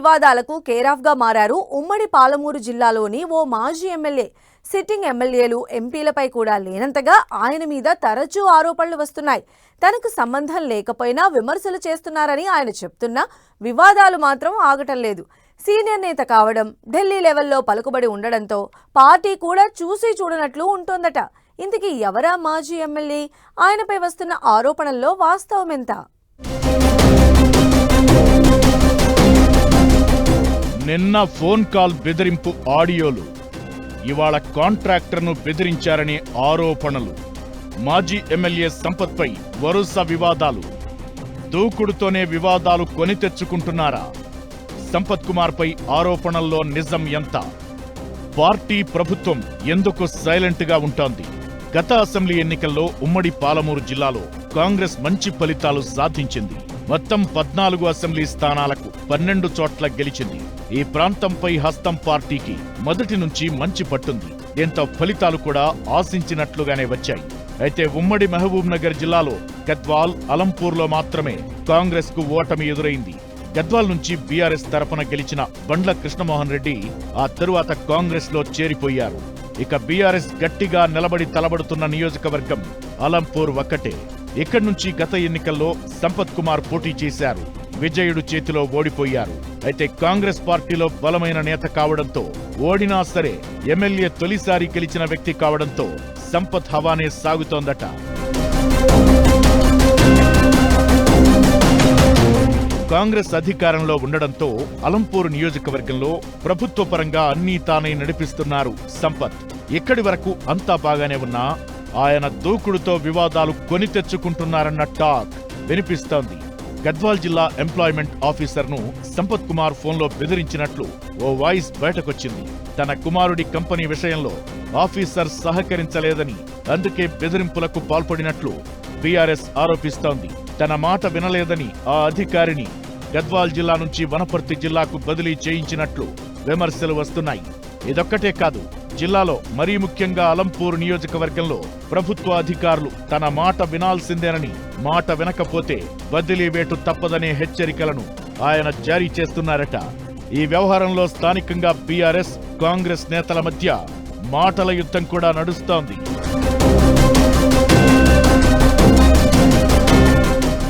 వివాదాలకు కేరాఫ్గా మారారు ఉమ్మడి పాలమూరు జిల్లాలోని ఓ మాజీ ఎమ్మెల్యే. సిట్టింగ్ ఎమ్మెల్యేలు, ఎంపీలపై కూడా లేనంతగా ఆయన మీద తరచూ ఆరోపణలు వస్తున్నాయి. తనకు సంబంధం లేకపోయినా విమర్శలు చేస్తున్నారని ఆయన చెప్తున్నా వివాదాలు మాత్రం ఆగటం లేదు. సీనియర్ నేత కావడం, ఢిల్లీ లెవెల్లో పలుకుబడి ఉండడంతో పార్టీ కూడా చూసి చూడనట్లు ఉంటోందట. ఇంతకీ ఎవరా మాజీ ఎమ్మెల్యే? ఆయనపై వస్తున్న ఆరోపణల్లో వాస్తవమెంత? నిన్న ఫోన్ కాల్ బెదిరింపు ఆడియోలు, ఇవాళ కాంట్రాక్టర్ను బెదిరించారనే ఆరోపణలు, మాజీ ఎమ్మెల్యే సంపత్పై వరుస వివాదాలు. దూకుడుతోనే వివాదాలు కొని తెచ్చుకుంటున్నారా? సంపత్ కుమార్పై ఆరోపణల్లో నిజం ఎంత? పార్టీ, ప్రభుత్వం ఎందుకు సైలెంట్గా ఉంటోంది? గత అసెంబ్లీ ఎన్నికల్లో ఉమ్మడి పాలమూరు జిల్లాలో కాంగ్రెస్ మంచి ఫలితాలు సాధించింది. మొత్తం 14 అసెంబ్లీ స్థానాలకు 12 చోట్ల గెలిచింది. ఈ ప్రాంతంపై హస్తం పార్టీకి మొదటి నుంచి మంచి పట్టుంది. దీంతో ఫలితాలు కూడా ఆశించినట్లుగానే వచ్చాయి. అయితే ఉమ్మడి మహబూబ్ నగర్ జిల్లాలో గద్వాల్, అలంపూర్లో మాత్రమే కాంగ్రెస్ కు ఓటమి ఎదురైంది. గద్వాల్ నుంచి బీఆర్ఎస్ తరపున గెలిచిన బండ్ల కృష్ణమోహన్ రెడ్డి ఆ తరువాత కాంగ్రెస్ లో చేరిపోయారు. ఇక బీఆర్ఎస్ గట్టిగా నిలబడి తలబడుతున్న నియోజకవర్గం అలంపూర్ ఒక్కటే. ఇక్కడి నుంచి గత ఎన్నికల్లో సంపత్ కుమార్ పోటీ చేశారు. విజయుడు చేతిలో ఓడిపోయారు. అయితే కాంగ్రెస్ పార్టీలో బలమైన నేత కావడంతో, ఓడినా సరే ఎమ్మెల్యే తొలిసారి గెలిచిన వ్యక్తి కావడంతో సంపత్ హవానే సాగుతోందట. కాంగ్రెస్ అధికారంలో ఉండడంతో అలంపూర్ నియోజకవర్గంలో ప్రభుత్వ పరంగా అన్నీ తానే నడిపిస్తున్నారు సంపత్. ఇక్కడి వరకు అంతా బాగానే ఉన్నా ఆయన దూకుడుతో వివాదాలు కొని తెచ్చుకుంటున్నారన్న టాక్ వినిపిస్తోంది. గద్వాల్ జిల్లా ఎంప్లాయ్మెంట్ ఆఫీసర్ను సంపత్ కుమార్ ఫోన్లో బెదిరించినట్లు ఓ వాయిస్ బయటకొచ్చింది. తన కుమారుడి కంపెనీ విషయంలో ఆఫీసర్ సహకరించలేదని, అందుకే బెదిరింపులకు పాల్పడినట్లు బీఆర్ఎస్ ఆరోపిస్తోంది. తన మాట వినలేదని ఆ అధికారిని గద్వాల్ జిల్లా నుంచి వనపర్తి జిల్లాకు బదిలీ చేయించినట్లు విమర్శలు వస్తున్నాయి. ఇదొక్కటే కాదు, జిల్లాలో మరీ ముఖ్యంగా అలంపూర్ నియోజకవర్గంలో ప్రభుత్వ అధికారులు తన మాట వినాల్సిందేనని, మాట వినకపోతే బదిలీ వేటు తప్పదనే హెచ్చరికలను ఆయన జారీ చేస్తున్నారట. ఈ వ్యవహారంలో స్థానికంగా బీఆర్ఎస్, కాంగ్రెస్ నేతల మధ్య మాటల యుద్ధం కూడా నడుస్తోంది.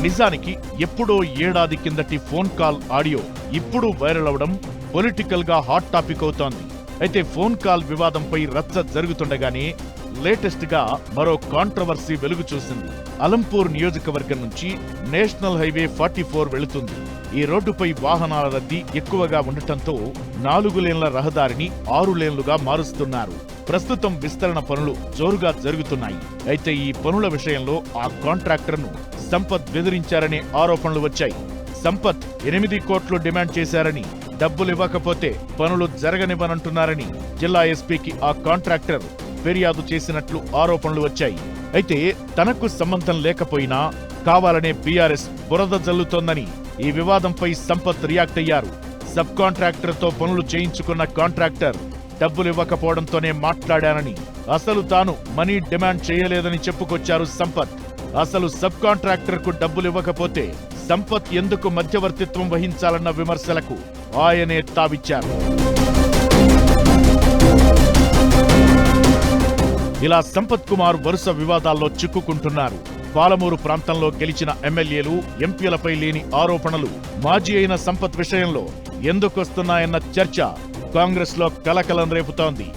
నిజానికి ఎప్పుడో ఏడాది కిందటి ఫోన్ కాల్ ఆడియో ఇప్పుడు వైరల్ అవడం పొలిటికల్ గా హాట్ టాపిక్ అవుతోంది. అయితే ఫోన్ కాల్ వివాదంపై రచ్చ జరుగుతుండగానే లేటెస్ట్ గా మరో కాంట్రవర్సీ వెలుగు చూసింది. అలంపూర్ నియోజకవర్గం నుంచి నేషనల్ హైవే 44 వెళుతుంది. ఈ రోడ్డుపై వాహనాల రద్దీ ఎక్కువగా ఉండటంతో 4 లేన్ల రహదారిని 6 లేన్లుగా మారుస్తున్నారు. ప్రస్తుతం విస్తరణ పనులు జోరుగా జరుగుతున్నాయి. అయితే ఈ పనుల విషయంలో ఆ కాంట్రాక్టర్ను సంపత్ బెదిరించారనే ఆరోపణలు వచ్చాయి. సంపత్ 8 కోట్లు డిమాండ్ చేశారని, డబ్బులివ్వకపోతే పనులు జరగనివ్వనంటున్నారని జిల్లా ఎస్పీకి ఆ కాంట్రాక్టర్ ఫిర్యాదు చేసినట్లు ఆరోపణలు వచ్చాయి. అయితే తనకు సంబంధం లేకపోయినా కావాలనే బీఆర్ఎస్ బురద జల్లుతోందని ఈ వివాదంపై సంపత్ రియాక్ట్ అయ్యారు. సబ్ కాంట్రాక్టర్తో పనులు చేయించుకున్న కాంట్రాక్టర్ డబ్బులివ్వకపోవడంతోనే మాట్లాడానని, అసలు తాను మనీ డిమాండ్ చేయలేదని చెప్పుకొచ్చారు సంపత్. అసలు సబ్ కాంట్రాక్టర్ కు డబ్బులివ్వకపోతే సంపత్ ఎందుకు మధ్యవర్తిత్వం వహించాలన్న విమర్శలకు ఆయనే తావిచ్చారు. ఇలా సంపత్ కుమార్ వరుస వివాదాల్లో చిక్కుకుంటున్నారు. పాలమూరు ప్రాంతంలో గెలిచిన ఎమ్మెల్యేలు, ఎంపీలపై లేని ఆరోపణలు మాజీ అయిన సంపత్ విషయంలో ఎందుకొస్తున్నాయన్న చర్చ కాంగ్రెస్ లో కలకలం రేపుతోంది.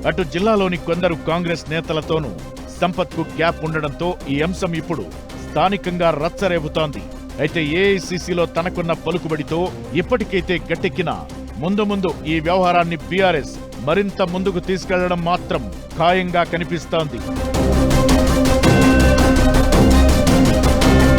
అటు జిల్లాలోని కొందరు కాంగ్రెస్ నేతలతోనూ సంపత్ కు గ్యాప్ ఉండడంతో ఈ అంశం ఇప్పుడు స్థానికంగా రచ్చరేపుతోంది. అయితే ఏఐసీసీలో తనకున్న పలుకుబడితో ఇప్పటికైతే గట్టెక్కినా ముందు ముందు ఈ వ్యవహారాన్ని బీఆర్ఎస్ మరింత ముందుకు తీసుకెళ్లడం మాత్రం ఖాయంగా కనిపిస్తోంది.